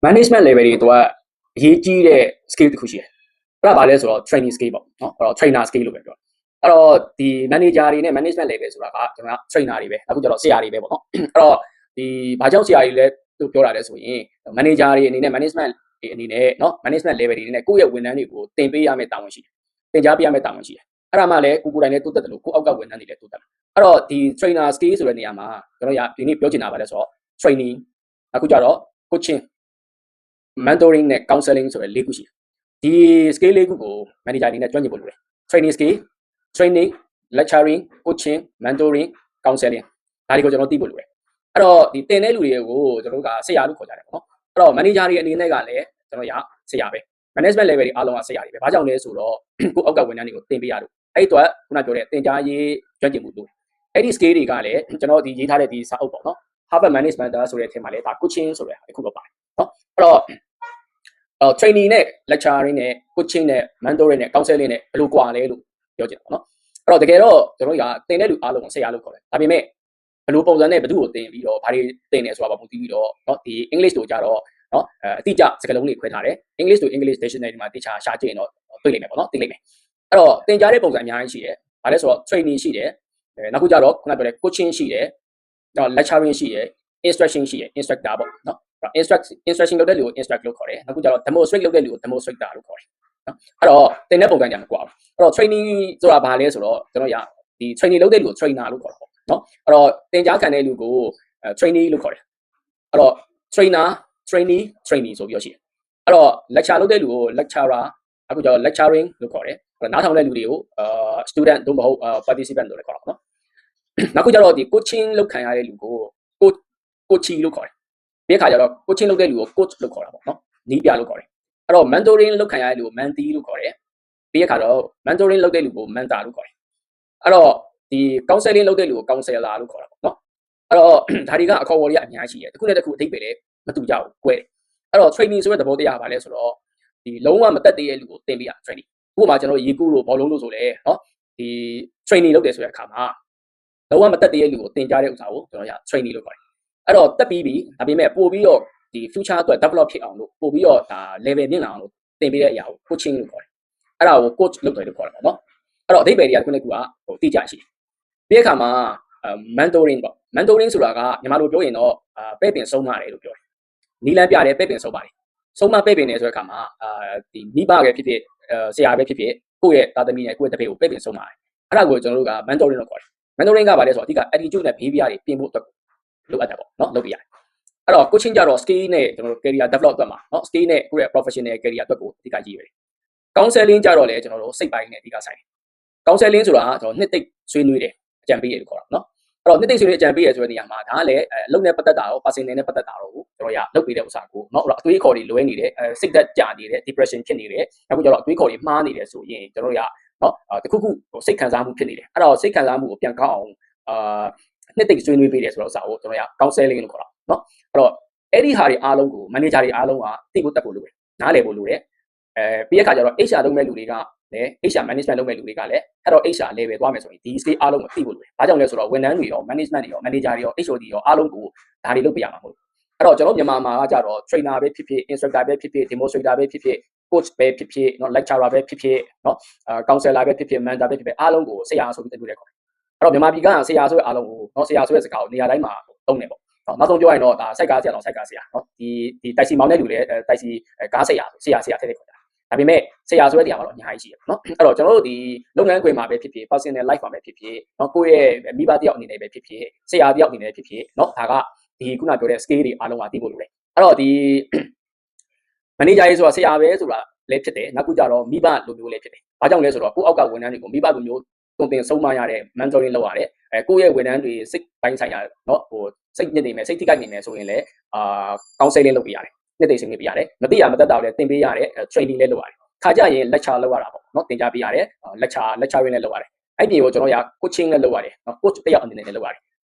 management level တွေအရေးကြီးတဲ့ skill တစ်ခုရှိတယ်အဲ့ဒါဘာလဲဆိုတော့ training skill ပေါ့နော်အဲ့တော့ trainer skill လို့ပဲပြောအဲ့တော့ဒီ manager တွေနဲ့ management level ဆိုတာကကျွန်တော်က trainer တွေပဲအခုကျတော့ဆရာတွေပဲပေါ့နော်အဲ့တော့ဒီဘာကြောင့်ဆရာတွေလဲလို့ပြောတာလဲဆိုရင် manager တွေအနေနဲ့ management တွေအနေနဲ့เนาะ management level တွေအနေနဲ့ကိုယ့်ရဲ့ဝန်ထမ်းတွေကိုတင်ပေးရမယ့်တာဝန်ရှိတယ်တင်ကြားပေးရမယ့်တာဝန်ရှိတယ်အဲ့ဒါမှလည်းကိုယ်တိုင်လည်းတိုးတက်တယ်လို့ကိုယ့်အောက်ကဝန်ထမ်းတွေလည်းတိုးတက်တယ်အဲ့တော့ဒီ trainer skill ဆိုတဲ့နေရာမှာကျွန်တော်ဒီနေ့ပြောချင်တာပါလဲဆိုတော့ training အခုကျတော့ coaching mentoring နဲ့ counseling ဆိုတဲ့၄ခုရှိတယ်ဒီ skill ၄ခုကို manager အနေနဲ့ကျွမ်းကျင်ဖို့လိုတယ် training skill training lecturing coaching mentoring counseling ဒါတွေကိုကျွန်တော်သိဖို့လိုတယ်အဲ့တော့ဒီတင်တဲ့လူတွေကိုကျွန်တော်တို့ကဆရာလို့ခေါ်ကြတယ်ပေါ့နော်အဲ့တော့ manager တွေအနေနဲ့ကလည်းကျွန်တော်ရဆရာပဲ management level တွေအားလုံးကဆရာတွေပဲဘာကြောင့်လဲဆိုတော့ကိုအောက်ကဝန်ထမ်းတွေကိုတင်ပေးရလို့အဲ့ဒီတော့ခုနပြောတဲ့တင်ကြားရေးကျွမ်းကျင်မှုလို့အဲ့ဒီ skill တွေကလည်းကျွန်တော်ဒီရေးထားတဲ့ဒီစာအုပ်ပေါ့နော် Harvard Management ဆိုတဲ့အထက်မှာလည်းဒါ coaching ဆိုတဲ့အခုတော့ပါတယ်နော်အဲ့တော့training နဲ့ lecturing နဲ့ coaching နဲ့ mentoring နဲ့ counseling နဲ့ဘယ်လိုကွာလဲလို့ပြောချင်တာပေါ့နော်အဲ့တော့တကယ်တော့ကျွန်တော်ကတင်တဲ့လူအားလုံးကိုဆရာလို့ခေါ်တယ်ဒါပေမဲ့ဘယ်လိုပုံစံနဲ့ဘယ်သူ့ကိုတင်ပြီးတော့ဘာတွေတင်နေဆိုတာပါပုံသိပြီးတော့เนาะဒီ English တို့ကြတော့เนาะအတိအကျစကားလုံးတွေခွဲထားတယ် English to English dictionary ဒီမှာတိကျရှာကြည့်ရင်တော့တွေ့လိမ့်မယ်ပေါ့နော်သိလိမ့်မယ်အဲ့တော့တင်ကြားတဲ့ပုံစံအများကြီးရှိတယ်ဘာလဲဆိုတော့ training ရှိတယ်နောက်ခုကြတော့ခုနပြောတဲ့ coaching ရှိတယ်တော့ lecturing ရှိတယ် instruction ရှိတယ် instructor ပေါ့เนาะinstruction လုပ်တဲ့လူကို instruct လို့ခေါ်တယ်နောက်ခုကျတော့ demonstrate လုပ်တဲ့လူကို demonstrator လို့ခေါ်တယ်နော်အဲ့တော့တင်တဲ့ပုံစံကြမကွာဘူးအဲ့တော့ training ဆိုတာဘာလဲဆိုတော့ကျွန်တော်ရဒီ training လုပ်တဲ့လူကို trainer လို့ခေါ်တာပေါ့နော်အဲ့တော့တင်ကြားခံတဲ့လူကို trainee လို့ခေါ်တယ်အဲ့တော့ trainer trainee trainee ဆိုပြီးတော့ရှိတယ်အဲ့တော့ lecture လုပ်တဲ့လူကို lecturer အခုကျတော့ lecturing လို့ခေါ်တယ်အဲ့တော့နားထောင်တဲ့လူတွေကို student တို့မဟုတ် participant လို့လည်းခေါ်တာပေါ့နော်နောက်ခုကျတော့ဒီ coaching လုပ်ခံရတဲ့လူကို coachee လို့ခေါ်တယ်ဒီအခါကျတော့ coaching လုပ်တဲ့လူကို coach လို့ခေါ်တာပေါ့နော်နီးပြလို့ခေါ်တယ်အဲ့တော့ mentoring လုပ်ခံရတဲ့လူကို mentee လို့ခေါ်တယ်ဒီအခါတော့ mentoring လုပ်တဲ့လူကို mentor လို့ခေါ်တယ်အဲ့တော့ဒီ counseling လုပ်တဲ့လူကို counselor လို့ခေါ်တာပေါ့နော်အဲ့တော့ဒါတွေကအခေါ်အဝေါ်တွေအများကြီးရှိတယ်တစ်ခုနဲ့တစ်ခုအဓိပ္ပာယ်လည်းမတူကြဘူးကွဲတယ်အဲ့တော့ training ဆိုတဲ့သဘောတရားပါလဲဆိုတော့ဒီလုံးဝမတက်သေးတဲ့လူကိုသင်ပေးရ training ဥပမာကျွန်တော်ရေကူးလို့ဘောလုံးလို့ဆိုလဲနော်ဒီ training လုပ်တယ်ဆိုတဲ့အခါမှာလုံးဝမတက်သေးတဲ့လူကိုသင်ကြားတဲ့ဥစ္စာကိုကျွန်တော်ရ training လို့ခေါ်တယ်အဲ့တော့တက်ပြီးပြီဒါပေမဲ့ပို့ပြီးတော့ဒီ future အတွက် develop ဖြစ်အောင်လို့ပို့ပြီးတော့ဒါ level မြင့်လာအောင်လို့သင်ပေးတဲ့အရာကို coaching လို့ခေါ်တယ်အဲ့ဒါကို coach လုပ်တယ်လို့ခေါ်တာပေါ့နော်အဲ့တော့အဓိပ္ပာယ်တွေကခုနကတိကျရှိတယ်ဒီအခါမှာmentoring ပေါ့ mentoring ဆိုတာကမြန်မာလိုပြောရင်တော့ပဲ့ပင်ဆုံးမတယ်လို့ပြောတယ်နီလန်းပြတယ်ပဲ့ပင်ဆုံးပါတယ်ဆုံးမပဲ့ပင်တယ်ဆိုတဲ့အခါမှာဒီမိဘပဲဖြစ်ဖြစ်ဆရာပဲဖြစ်ဖြစ်ကိုယ့်ရဲ့သားသမီးနဲ့ကိုယ့်ရဲ့တပည့်ကိုပဲ့ပင်ဆုံးပါတယ်အဲ့ဒါကိုကျွန်တော်တို့က mentoring လို့ခေါ်တယ် mentoring ကဘာလဲဆိုတော့အဓိက attitude နဲ့ behavior တွေပြင်ဖို့အတွက်လိုအပ်တယ်ပေါ့နော်လုပ်ပြရတယ်အဲ့တော့ coaching ကြတော့ skill နဲ့ကျွန်တော်တို့ career develop အတွက်မှာเนาะ skill နဲ့ကိုယ့်ရဲ့ professional career အတွက်ကိုအဓိကကြည့်ရတယ် counseling ကြတော့လေကျွန်တော်တို့စိတ်ပိုင်းနဲ့အဓိကဆိုင်တယ် counseling ဆိုတာကျွန်တော်နှစ်သိမ့်ဆွေးနွေးတယ်အကြံပေးတယ်လို့ခေါ်တာเนาะအဲ့တော့နှစ်သိမ့်ဆွေးနွေးအကြံပေးရဆိုတဲ့နေရာမှာဒါကလည်းအလုပ်နဲ့ပတ်သက်တာရော personal နဲ့ပတ်သက်တာရောကိုကျွန်တော်ရလုပ်ပေးတဲ့ဥစ္စာကိုเนาะအသွေးခေါ်တွေလွဲနေတယ်စိတ်သက်ကြနေတယ် depression ဖြစ်နေတယ်အခုကျတော့အသွေးခေါ်တွေမှားနေတယ်ဆိုရင်ကျွန်တော်ရเนาะတခုခုစိတ်ခံစားမှုဖြစ်နေတယ်အဲ့တော့စိတ်ခံစားမှုကိုပြန်ကောင်းအောင်နှစ်သိမ့်ဆွေးနွေးပေးတယ်ဆိုတော့ဥစ္စာကိုကျွန်တော်ရ counseling လို့ခေါ်တာเนาะအဲ့တော့အဲ့ဒီဟာတွေအားလုံးကို manager တွေအားလုံးကသိဖို့တက်ဖို့လိုတယ်နားလည်ဖို့လိုတယ်ပြီးတဲ့အခါကျတော့ HR လုပ်မဲ့လူတွေကလည်း HR management လုပ်မဲ့လူတွေကလည်းအဲ့တော့ HR level သွားမယ်ဆိုရင်ဒီ skill အားလုံးကိုသိဖို့လိုတယ်။ဘာကြောင့်လဲဆိုတော့ဝန်ထမ်းတွေရော management တွေရော manager တွေရော HOD ရောအားလုံးကိုဒါတွေလုပ်ပြရမှာမဟုတ်ဘူး။အဲ့တော့ကျွန်တော်မြန်မာမှာကကြတော့ trainer ပဲဖြစ်ဖြစ် instructor ပဲဖြစ်ဖြစ် demonstrator ပဲဖြစ်ဖြစ် coach ပဲဖြစ်ဖြစ်เนาะ lecturer ပဲဖြစ်ဖြစ်เนาะcounselor ပဲဖြစ်ဖြစ် mentor ပဲဖြစ်ဖြစ်အားလုံးကိုဆရာဆိုပြီးတခုတည်းခေါ်တယ်။အဲ့တော့မြန်မာပြည်ကဆရာဆိုတဲ့အားလုံးကိုเนาะဆရာဆိုတဲ့စကားကိုနေရာတိုင်းမှာသုံးတယ်ပေါ့။နောက်ဆုံးပြောရင်တော့ဒါစိုက်ကားဆရာတော့စိုက်ကားဆရာเนาะဒီတိုက်စီမောင်းတဲ့လူလည်းတိုက်စီကားဆရာထည့်ထည့်ခေါ်တာဒါပေမဲ့ဆရာဆိုတဲ့နေရာမှာတော့အများကြီးရှိတယ်နော်အဲ့တော့ကျွန်တော်တို့ဒီလုပ်ငန်းခွင်မှာပဲဖြစ်ဖြစ် personal life မှာပဲဖြစ်ဖြစ်เนาะကိုယ့်ရဲ့မိဘတယောက်အနေနဲ့ပဲဖြစ်ဖြစ်ဆရာတယောက်အနေနဲ့ဖြစ်ဖြစ်เนาะဒါကဒီခုနပြောတဲ့ skill တွေအားလုံးကသိဖို့လိုတယ်အဲ့တော့ဒီ manager ရေးဆိုတာဆရာပဲဆိုတာလည်းဖြစ်တယ်နောက်ခုကျတော့မိဘလိုမျိုးလည်းဖြစ်တယ်ဘာကြောင့်လဲဆိုတော့ကိုယ့်အောက်ကဝန်ထမ်းတွေကိုမိဘလိုမျိုးတုံတင်ဆုံးမရတဲ့ mentoring လုပ်ရတယ်ကိုယ့်ရဲ့ဝန်ထမ်းတွေစိတ်ပိုင်းဆိုင်ရာเนาะဟိုစိတ်ညစ်နေမယ်စိတ်ထိခိုက်နေမယ်ဆိုရင်လည်းcounseling လုပ်ပေးရတယ်နှစ်သိမ့်စင်ပေးရတယ်မသိရမတတ်တာလည်းသင်ပေးရတယ် training လည်းလုပ်ရတယ်ခါကြရင် lecture လုပ်ရတာပေါ့เนาะသင်ကြားပေးရတယ် lecturing လည်းလုပ်ရတယ်အဲ့ဒီကိုကျွန်တော်ရ coaching လည်းလုပ်ရတယ်เนาะ coach တယောက်အနေနဲ့လည်းလုပ်ရတယ်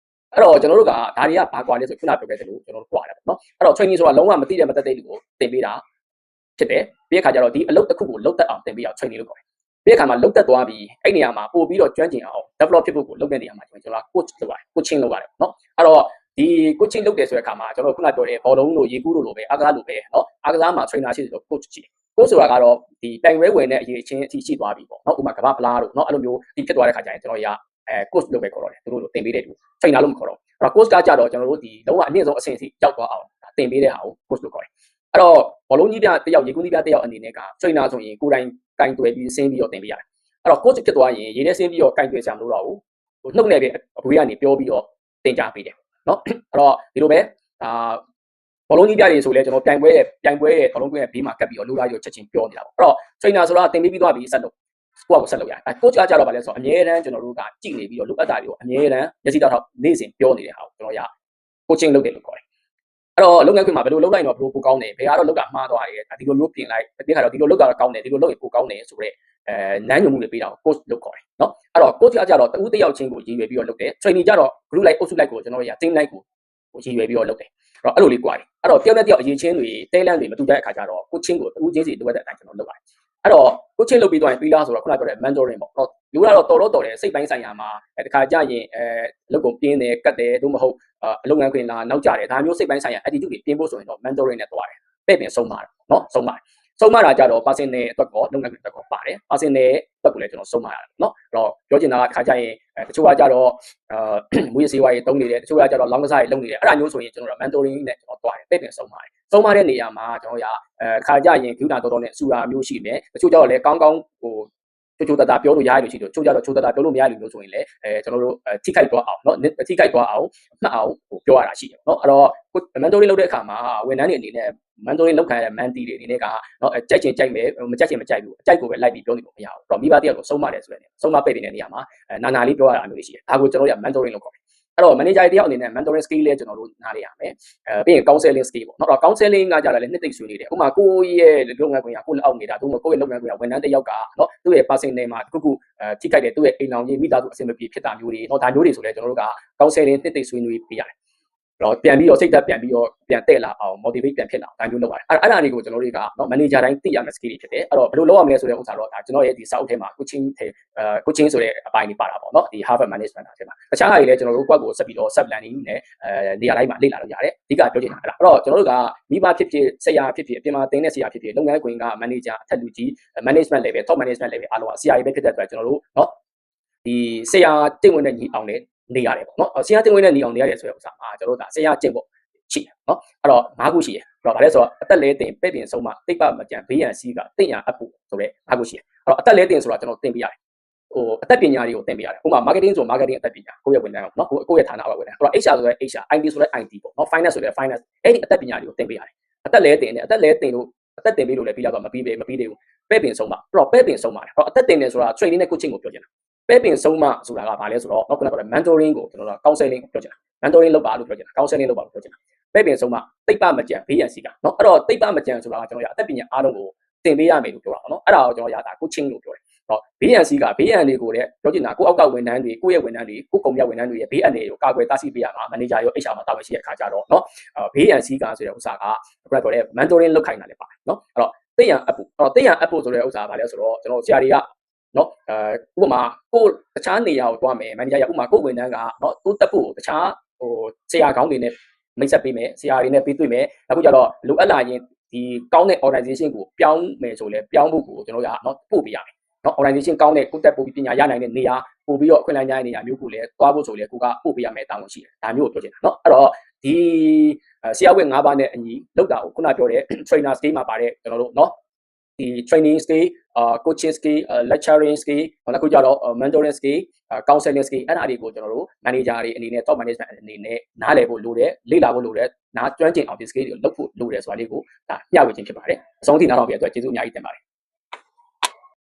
အဲ့တော့ကျွန်တော်တို့ကဒါတွေကဘာကွာလဲဆိုခုနပြောခဲ့တယ်လို့ကျွန်တော်တို့ကွာတယ်ပေါ့เนาะအဲ့တော့ training ဆိုတာလုံးဝမသိတဲ့မတတ်တဲ့လူကိုသင်ပေးတာဖြစ်တယ်ပြီးတဲ့အခါကျတော့ဒီအလုပ်တစ်ခုကိုလုပ်တတ်အောင်သင်ပေးအောင် training လုပ်ခေါ်တယ်ပြီးတဲ့အခါမှာလုပ်တတ်သွားပြီးအဲ့နေရာမှာပို့ပြီးတော့ကျွမ်းကျင်အောင် develop ဖြစ်ဖို့ကိုလုပ်တဲ့နေရာမှာကျွန်တော်က coach လုပ်ရတယ် coaching လုပ်ရတယ်เนาะအဲ့တော့ ဒီ coaching လုပ်တယ်ဆိုတဲ့အခါမှာကျွန်တော်ခုနပြောတဲ့ဘောလုံးတို့ရေကူးတို့လိုပဲအားကစားလိုပဲเนาะအားကစားမှာ trainer ရှိတယ်ဆို coach ရှိတယ် coach ဆိုတာကတော့ဒီတိုင်ဝဲဝင်တဲ့အရေးချင်းအထိရှိသွားပြီပေါ့เนาะဥပမာကမ္ဘာပလားတို့เนาะအဲ့လိုမျိုးဒီဖြစ်သွားတဲ့ခါကျရင်ကျွန်တော်ရcoach လုပ်ပဲခေါ်တော့တယ်သူတို့လိုတင်ပေးတဲ့သူ trainer လို့မခေါ်တော့အဲ့တော့ coach ကကြတော့ကျွန်တော်တို့ဒီလုံးဝအနည်းဆုံးအဆင့်အထိရောက်သွားအောင်တင်ပေးတဲ့ဟာကို coach လို့ခေါ်တယ်အဲ့တော့ဘောလုံးကြီးပြတယောက်ရေကူးကြီးပြတယောက်အနေနဲ့က trainer ဆိုရင်ကိုယ်တိုင်ကင်တွယ်ပြီးဆင်းပြီးတော့တင်ပေးရတယ်အဲ့တော့ coach ဖြစ်သွားရင်ရေထဲဆင်းပြီးတော့ကင်တွယ်ဆရာမလို့တော့ဘူးဟိုနှုတ်နဲ့ပဲအခွေးကနေပြောပြီးတော့တင်ကြပေးတယ်เนาะအဲ့တော့ဒီလိုပဲဘောလုံးကြီးပြတွေဆိုလဲကျွန်တော်ပြိုင်ပွဲရဲ့ဘောလုံးကွင်းရဲ့ဘေးမှာကပ်ပြီးတော့လိုလာရောချက်ချင်းပြောနေတာပေါ့အဲ့တော့ trainer ဆိုတာတင်ပေးပြီးသွားပြီးဆက်လုပ်ကိုယ့်ကိုဆက်လုပ်ရတယ် coach ကကြတော့ဗာလဲဆိုတော့အမြဲတမ်းကျွန်တော်တို့ကကြည့်နေပြီးတော့လိုအပ်တာတွေကိုအမြဲတမ်းမျက်စိတောက်ထောက်နေ့စဉ်ပြောနေတဲ့ဟာကိုကျွန်တော်ရ coaching လုပ်တယ်လို့ခေါ်တယ်အဲ့တော့လုပ်ငန်းခွင်မှာဘယ်လိုလုပ်လိုက်တော့ဘယ်လိုပိုကောင်းတယ်ဘယ်ကတော့လုပ်တာမှားသွားတယ်ဒီလိုမျိုးပြင်လိုက်ပြီးခါတော့ဒီလိုလုပ်တာကောင်းတယ်ဒီလိုလုပ်ရင်ပိုကောင်းတယ်ဆိုတော့နန်းညွန်မှုတွေပေးတာကို coach လုပ်ခေါ်တယ်เนาะအဲ့တော့ coach ကကြတော့တူးတယောက်ချင်းကိုရည်ရွယ်ပြီးတော့လုပ်တယ် trainee ကြတော့ group like အုပ်စုလိုက်ကိုကျွန်တော်ရ team like ကိုရည်ရွယ်ပြီးတော့လုပ်တယ်အဲ့တော့အဲ့လိုလေးကြွားတယ်အဲ့တော့တယောက်နဲ့တယောက်အရေးချင်းတွေတဲလန့်တွေမတူတဲ့အခါကျတော့ coaching ကိုတူးချင်းစီလိုအပ်တဲ့အတိုင်းကျွန်တော်လုပ်ပါတယ်အဲ့တော့ coaching လုပ်ပြီးသွားရင်ပြီးလားဆိုတော့ခုနပြောတဲ့ mentoring ပေါ့ဟုတ်လူကတော့တော်တယ်စိတ်ပိုင်းဆိုင်ရာမှာတခါကြရင်လုပ်ကုန်ပြင်းတယ်ကတ်တယ်သို့မဟုတ်အလုပ်ငန်းခွင်လာနောက်ကြတယ်ဒါမျိုးစိတ်ပိုင်းဆိုင်ရာ attitude တွေပြင်ဖို့ဆိုရင်တော့ mentoring နဲ့သွားတယ်ပဲ့ပြင်ဆုံးပါတယ်เนาะဆုံးမတာကြတော့ personal အတွက်ကောလုပ်ငန်းခွင်အတွက်ကောပါတယ် personal အတွက်ကိုလည်းကျွန်တော်ဆုံးမရတယ်เนาะအဲ့တော့ပြောချင်တာကတခါကြရင်တချို့ကကြတော့မူရစီဝါရေးတုံးနေတယ်တချို့ကကြတော့ long ကစားရေးလုပ်နေတယ်အဲ့ဒါမျိုးဆိုရင်ကျွန်တော်တို့ mentoring နဲ့ကျွန်တော်သွားတယ်ပဲ့ပြင်ဆုံးပါတယ်ဆုံးမတဲ့နေရာမှာကျွန်တော်ရခါကြရင်ဂုဏတော်နဲ့စူရာမျိုးရှိတယ်တချို့ကြတော့လည်းကောင်းဟိုချိုးတတာပြောလို့ရရလို့ရှိတယ်ချိုးကြတော့ချိုးတတာပြောလို့မရလို့မျိုးဆိုရင်လည်းကျွန်တော်တို့ထိခိုက်သွားအောင်เนาะထိခိုက်သွားအောင်မှတ်အောင်ဟိုပြောရတာရှိတယ်เนาะအဲ့တော့ mentoring လုပ်တဲ့အခါမှာဝန်ထမ်းတွေအနေနဲ့ mentoring လုပ်ခံရတဲ့ mentee တွေအနေနဲ့ကเนาะကြိုက်ချင်ကြိုက်မယ်မကြိုက်ချင်မကြိုက်ဘူးအကြိုက်ကိုပဲလိုက်ပြီးပြောနေလို့မရဘူးအဲ့တော့မိဘတယောက်ကိုဆုံးမတယ်ဆိုတဲ့ဆုံးမပိတ်နေတဲ့နေရာမှာနာနာလေးပြောရတာမျိုးရှိတယ်ဒါကိုကျွန်တော်တို့က mentoring လုပ်ခေါ်တယ်အဲ့တော့ manager တယောက်အနေနဲ့ mentoring skill လဲကျွန်တော်တို့နားလေရမယ်ပြီးရင် counseling skill ပေါ့เนาะအဲ့တော့ counseling ကကြတာလည်းနှစ်သိမ့်ဆွေးနေတယ်ဥပမာကိုရဲ့လုပ်ငန်းခွင်ကကိုလက်အောက်နေတာသူကိုရဲ့လုပ်ငန်းခွင်ကဝန်ထမ်းတယောက်ကเนาะသူ့ရဲ့ personal မှာတစ်ခုထိခိုက်တယ်သူ့ရဲ့အိမ်လောင်ကြီးမိသားစုအဆင်မပြေဖြစ်တာမျိုးတွေเนาะဒါမျိုးတွေဆိုလဲကျွန်တော်တို့က counseling နှစ်သိမ့်ဆွေးနွေးပေးရတယ်တော့ပြန်ပြီးတော့စိတ်သက်ပြန်ပြီးတော့ပြန်တက်လာအောင် motivate ပြန်ဖြစ်လာအောင်ဒါမျိုးလုပ်ရတယ်အဲ့ဒါတွေကိုကျွန်တော်တို့ကเนาะ manager တိုင်းသိရမယ့် skill တွေဖြစ်တယ်အဲ့တော့ဘယ်လိုလုပ်ရမလဲဆိုတဲ့ဥစ္စာတော့ဒါကျွန်တော်ရဲ့ဒီစာအုပ်ထဲမှာ coaching ဆိုတဲ့အပိုင်းတွေပါတာပေါ့เนาะဒီ Harvard Management ထဲမှာတခြားဟာတွေလည်းကျွန်တော်တို့ကွက်ကိုဆက်ပြီးတော့ sub planning နဲ့နေရာတိုင်းမှာလေ့လာလို့ရတယ်အဓိကပြောချင်တာအဲ့တော့ကျွန်တော်တို့ကမိဘဖြစ်ဖြစ်ဆရာဖြစ်ဖြစ်အပြင်မှာတင်းတဲ့ဆရာဖြစ်ဖြစ်လုပ်ငန်းခွင်က manager အထက်လူကြီး management level top management level အားလုံးကဆရာတွေပဲဖြစ်တဲ့အတွက်ကျွန်တော်တို့เนาะဒီဆရာတင့်ဝင်တဲ့ညီအောင်နဲ့နေရတယ်ပေါ့เนาะဆရာတင်ဝင်တဲ့နေအောင်နေရတယ်ဆိုတဲ့ဥစ္စာမှာကျွန်တော်တို့ဒါဆရာကျင့်ဖို့ရှိတယ်เนาะအဲ့တော့၅ခုရှိတယ်အဲ့တော့ဗါလဲဆိုတော့အသက်လဲတင်ပဲ့ပြင်ဆုံးမတိတ်ပမကြံဘေးရန်စီးကတိတ်ရန်အပ်ဖို့ဆိုတဲ့၅ခုရှိတယ်အဲ့တော့အသက်လဲတင်ဆိုတာကျွန်တော်သင်ပေးရတယ်ဟိုအသက်ပညာတွေကိုသင်ပေးရတယ်ဥပမာ marketing ဆို marketing အသက်ပညာကိုယ့်ရဲ့ဝန်ထမ်းเนาะကိုယ့်ရဲ့ဌာနကဝန်ထမ်းအဲ့တော့ HR ဆိုတဲ့ HR IT ဆိုတဲ့ IT ပေါ့เนาะ finance ဆိုတဲ့ finance အဲ့ဒီအသက်ပညာတွေကိုသင်ပေးရတယ်အသက်လဲတင်တယ်အသက်လဲတင်လို့အသက်တင်ပေးလို့လည်းပြီးတော့မပြီးသေးဘူးပဲ့ပြင်ဆုံးမအဲ့တော့ပဲ့ပြင်ဆုံးပါတယ်အဲ့တော့အသက်တင်တယ်ဆိုတာ training နဲ့ coaching ကိုပြောချင်တာပဲ့ပြင်ဆုံးမဆိုတာကဘာလဲဆိုတော့နောက်ကတော့ mentoring ကိုကျွန်တော်တို့ counseling ကိုပြောချင်တာ mentoring လုပ်ပါလို့ပြောချင်တာ counseling လုပ်ပါလို့ပြောချင်တာပဲ့ပြင်ဆုံးမတိတ်ပမကြံဘေးရန်စီကเนาะအဲ့တော့တိတ်ပမကြံဆိုတာကကျွန်တော်ရအသက်ပညာအားလုံးကိုသင်ပေးရမယ်လို့ပြောတာเนาะအဲ့ဒါကိုကျွန်တော်ရတာ coaching လို့ပြောတယ်ဟောဘေးရန်စီကဘေးရန်တွေကိုလည်းပြောချင်တာကိုအောက်ကဝန်ထမ်းတွေကိုယ့်ရဲ့ဝန်ထမ်းတွေကိုကုံမြတ်ဝန်ထမ်းတွေရဲ့ဘေးအန္တရာယ်ကိုကာကွယ်တားဆီးပေးရမှာ manager ရော HR မှာတာဝန်ရှိတဲ့အခါကျတော့เนาะဘေးရန်စီကဆိုတဲ့ဥစ္စာကခုနပြောတဲ့ mentoring လုပ်ခိုင်းတာလည်းပါတယ်เนาะအဲ့တော့တိတ်ရန်အပ်ဖို့အဲ့တော့တိတ်ရန်အပ်ဖို့ဆိုတဲ့ဥစ္စာကဘာလဲဆိုတော့ကျွန်တော်ဆရာတွေကเนาะဥပမာကိုတခြားနေရာကိုတွားမယ် manager ရဥပမာကိုဝန်ထမ်းကเนาะတိုးတက်ဖို့တခြားဟိုဆရာကောင်းတွေနဲ့မိတ်ဆက်ပေးမယ်ဆရာတွေနဲ့ပြီးတွေ့မယ်အခုကျတော့လိုအပ်လာရင်ဒီကောင်းတဲ့ organization ကိုပြောင်းမယ်ဆိုလဲပြောင်းဖို့ကိုကျွန်တော်ကเนาะပို့ပေးရမယ်เนาะ organization ကောင်းတဲ့ကိုတက်ပို့ပြီးပညာရနိုင်တဲ့နေရာပို့ပြီးတော့အခွင့်အလမ်းရတဲ့နေရာမျိုးကိုလည်းတွားဖို့ဆိုလဲကိုကပို့ပေးရမယ်တာဝန်ရှိတယ်ဒါမျိုးကိုပြောချင်တာเนาะအဲ့တော့ဒီဆရာဝတ်၅ပါးနဲ့အညီလောက်တာကိုခုနပြောတဲ့ trainer skill မှာပါတဲ့ကျွန်တော်တို့เนาะဒီ training skill coaching skill lecturing skill နောက်ခုကြတော့ mentoring skill counseling skill အဲ့ဒါတွေကိုကျွန်တော်တို့ manager တွေအနေနဲ့ top management အနေနဲ့နားလည်ဖို့လိုတယ်လေ့လာဖို့လိုတယ်နားကျွမ်းကျင်အောင်ဒီ skill တွေကိုလုပ်ဖို့လိုတယ်ဆိုတာလေးကိုဒါမျှဝေခြင်းဖြစ်ပါတယ်အဆုံးထိနားထောင်ပြတဲ့အတွက်ကျေးဇူးအများကြီးတင်ပါတယ်